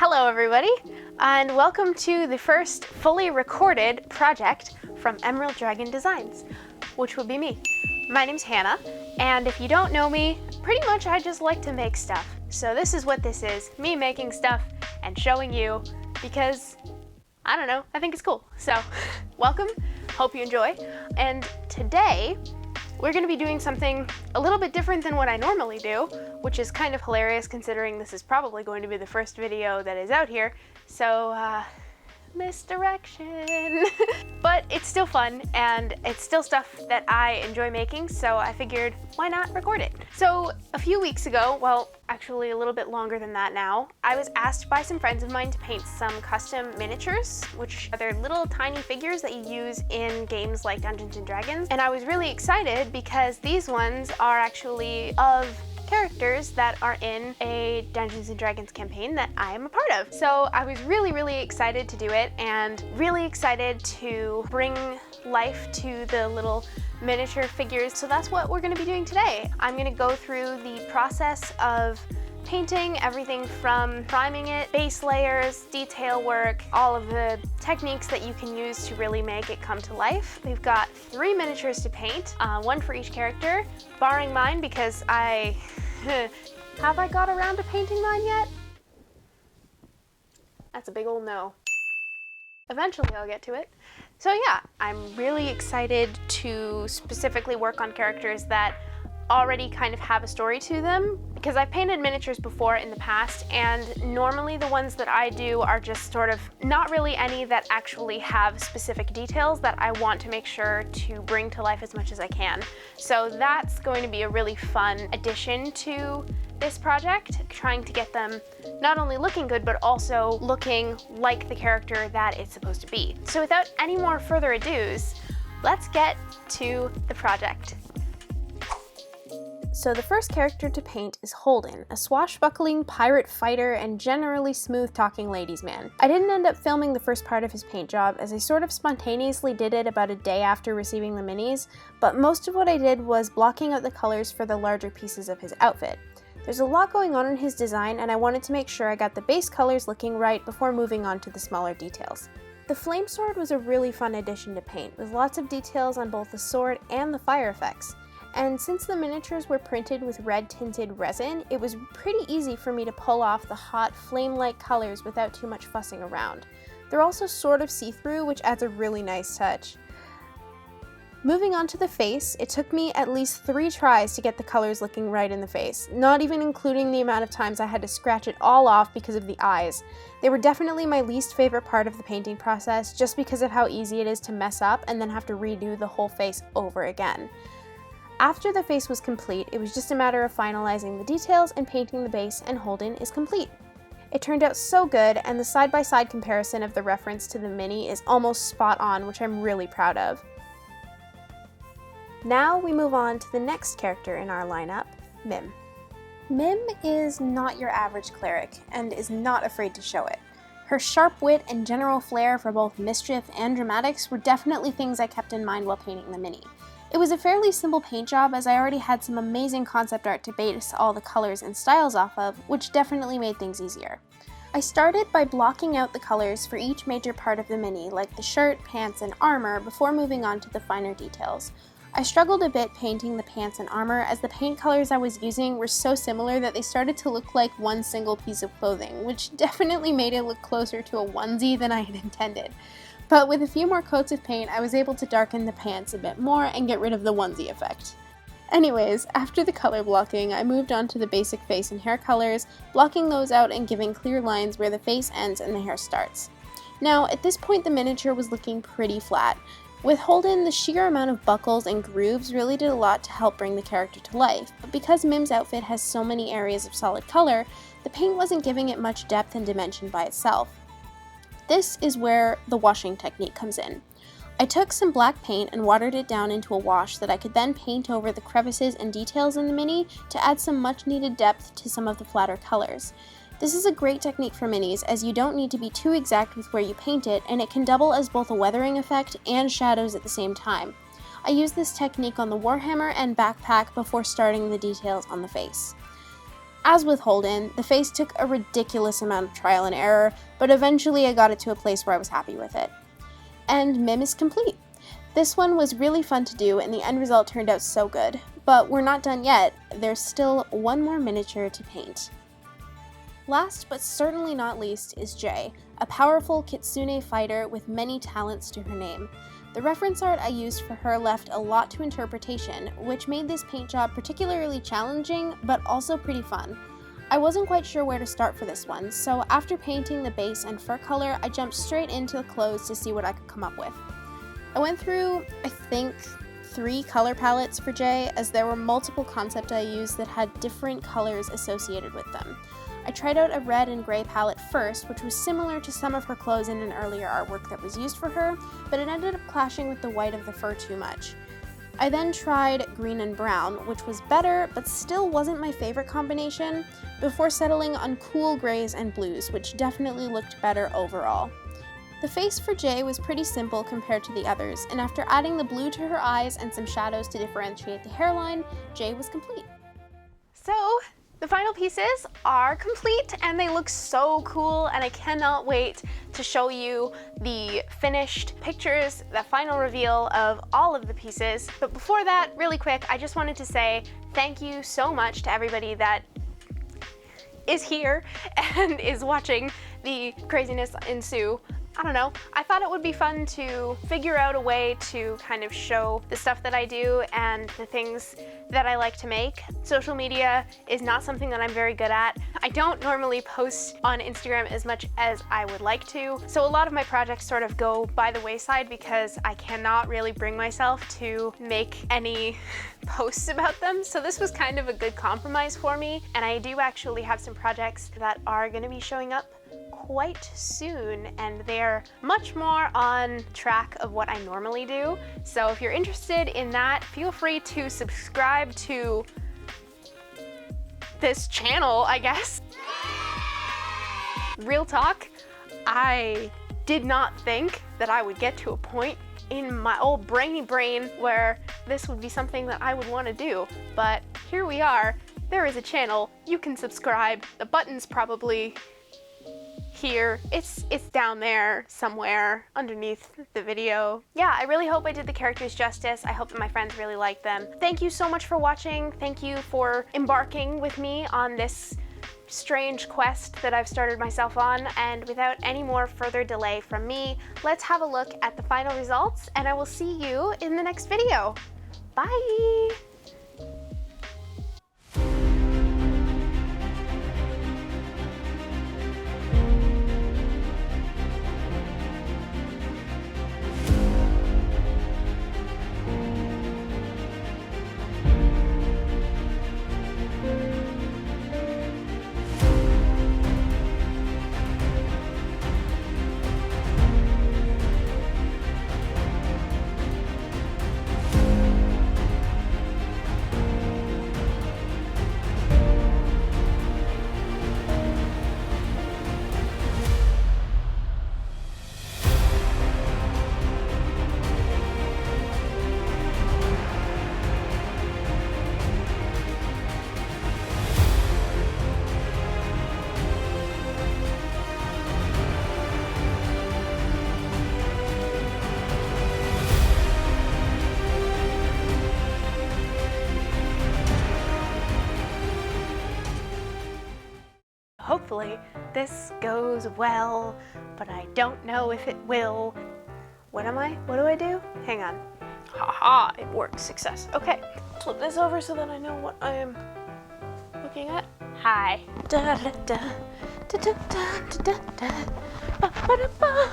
Hello everybody, and welcome to the first fully recorded project from Emerald Dragon Designs, which would be me. My name's Hannah, and if you don't know me, pretty much I just like to make stuff. So this is what this is, me making stuff and showing you, because, I don't know, I think it's cool. So, welcome, hope you enjoy, and today, we're going to be doing something a little bit different than what I normally do, which is kind of hilarious considering this is probably going to be the first video that is out here, so misdirection. But it's still fun and it's still stuff that I enjoy making, so I figured why not record it. So a few weeks ago, well actually a little bit longer than that now, I was asked by some friends of mine to paint some custom miniatures, which are little tiny figures that you use in games like Dungeons & Dragons. And I was really excited because these ones are actually of characters that are in a Dungeons & Dragons campaign that I am a part of. So I was really excited to do it and really excited to bring life to the little miniature figures. So that's what we're going to be doing today. I'm going to go through the process of painting everything from priming it, base layers, detail work, all of the techniques that you can use to really make it come to life. We've got 3 miniatures to paint, one for each character, barring mine because have I got around to painting mine yet? That's a big old no. Eventually I'll get to it. So yeah, I'm really excited to specifically work on characters that already kind of have a story to them, because I've painted miniatures before in the past, and normally the ones that I do are just sort of not really any that actually have specific details that I want to make sure to bring to life as much as I can. So that's going to be a really fun addition to this project, trying to get them not only looking good, but also looking like the character that it's supposed to be. So without any more further ados, let's get to the project. So the first character to paint is Holden, a swashbuckling pirate fighter and generally smooth-talking ladies' man. I didn't end up filming the first part of his paint job, as I sort of spontaneously did it about a day after receiving the minis, but most of what I did was blocking out the colors for the larger pieces of his outfit. There's a lot going on in his design, and I wanted to make sure I got the base colors looking right before moving on to the smaller details. The flame sword was a really fun addition to paint, with lots of details on both the sword and the fire effects. And since the miniatures were printed with red tinted resin, it was pretty easy for me to pull off the hot flame-like colors without too much fussing around. They're also sort of see-through, which adds a really nice touch. Moving on to the face, it took me at least 3 tries to get the colors looking right in the face, not even including the amount of times I had to scratch it all off because of the eyes. They were definitely my least favorite part of the painting process, just because of how easy it is to mess up and then have to redo the whole face over again. After the face was complete, it was just a matter of finalizing the details and painting the base, and Holden is complete. It turned out so good, and the side-by-side comparison of the reference to the mini is almost spot on, which I'm really proud of. Now we move on to the next character in our lineup, Mim. Mim is not your average cleric, and is not afraid to show it. Her sharp wit and general flair for both mischief and dramatics were definitely things I kept in mind while painting the mini. It was a fairly simple paint job, as I already had some amazing concept art to base all the colors and styles off of, which definitely made things easier. I started by blocking out the colors for each major part of the mini, like the shirt, pants, and armor, before moving on to the finer details. I struggled a bit painting the pants and armor, as the paint colors I was using were so similar that they started to look like one single piece of clothing, which definitely made it look closer to a onesie than I had intended. But with a few more coats of paint, I was able to darken the pants a bit more and get rid of the onesie effect. Anyways, after the color blocking, I moved on to the basic face and hair colors, blocking those out and giving clear lines where the face ends and the hair starts. Now, at this point the miniature was looking pretty flat. With Holden, the sheer amount of buckles and grooves really did a lot to help bring the character to life, but because Mim's outfit has so many areas of solid color, the paint wasn't giving it much depth and dimension by itself. This is where the washing technique comes in. I took some black paint and watered it down into a wash that I could then paint over the crevices and details in the mini to add some much needed depth to some of the flatter colors. This is a great technique for minis, as you don't need to be too exact with where you paint it, and it can double as both a weathering effect and shadows at the same time. I used this technique on the Warhammer and backpack before starting the details on the face. As with Holden, the face took a ridiculous amount of trial and error, but eventually I got it to a place where I was happy with it. And Mim is complete. This one was really fun to do and the end result turned out so good. But we're not done yet, there's still one more miniature to paint. Last but certainly not least is Jay, a powerful kitsune fighter with many talents to her name. The reference art I used for her left a lot to interpretation, which made this paint job particularly challenging, but also pretty fun. I wasn't quite sure where to start for this one, so after painting the base and fur color, I jumped straight into the clothes to see what I could come up with. I went through, I think, 3 color palettes for Jay, as there were multiple concepts I used that had different colors associated with them. I tried out a red and gray palette first, which was similar to some of her clothes in an earlier artwork that was used for her, but it ended up clashing with the white of the fur too much. I then tried green and brown, which was better, but still wasn't my favorite combination, before settling on cool grays and blues, which definitely looked better overall. The face for Jay was pretty simple compared to the others, and after adding the blue to her eyes and some shadows to differentiate the hairline, Jay was complete. So, the final pieces are complete and they look so cool, and I cannot wait to show you the finished pictures, the final reveal of all of the pieces. But before that, really quick, I just wanted to say thank you so much to everybody that is here and is watching the craziness ensue. I don't know, I thought it would be fun to figure out a way to kind of show the stuff that I do and the things that I like to make. Social media is not something that I'm very good at. I don't normally post on Instagram as much as I would like to, so a lot of my projects sort of go by the wayside because I cannot really bring myself to make any posts about them. So this was kind of a good compromise for me, and I do actually have some projects that are going to be showing up quite soon, and they're much more on track of what I normally do. So if you're interested in that, feel free to subscribe to this channel, I guess. Real talk, I did not think that I would get to a point in my old brainy brain where this would be something that I would want to do, but here we are. There is a channel, you can subscribe, the button's probably here. It's down there somewhere underneath the video. Yeah, I really hope I did the characters justice. I hope that my friends really like them. Thank you so much for watching. Thank you for embarking with me on this strange quest that I've started myself on, and without any more further delay from me, let's have a look at the final results, and I will see you in the next video. Bye! Hopefully this goes well, but I don't know if it will. What am I? What do I do? Hang on. Haha, it worked. Success. Okay, flip this over so that I know what I am looking at. Hi. Da da da da da da da da da. Ba ba da ba.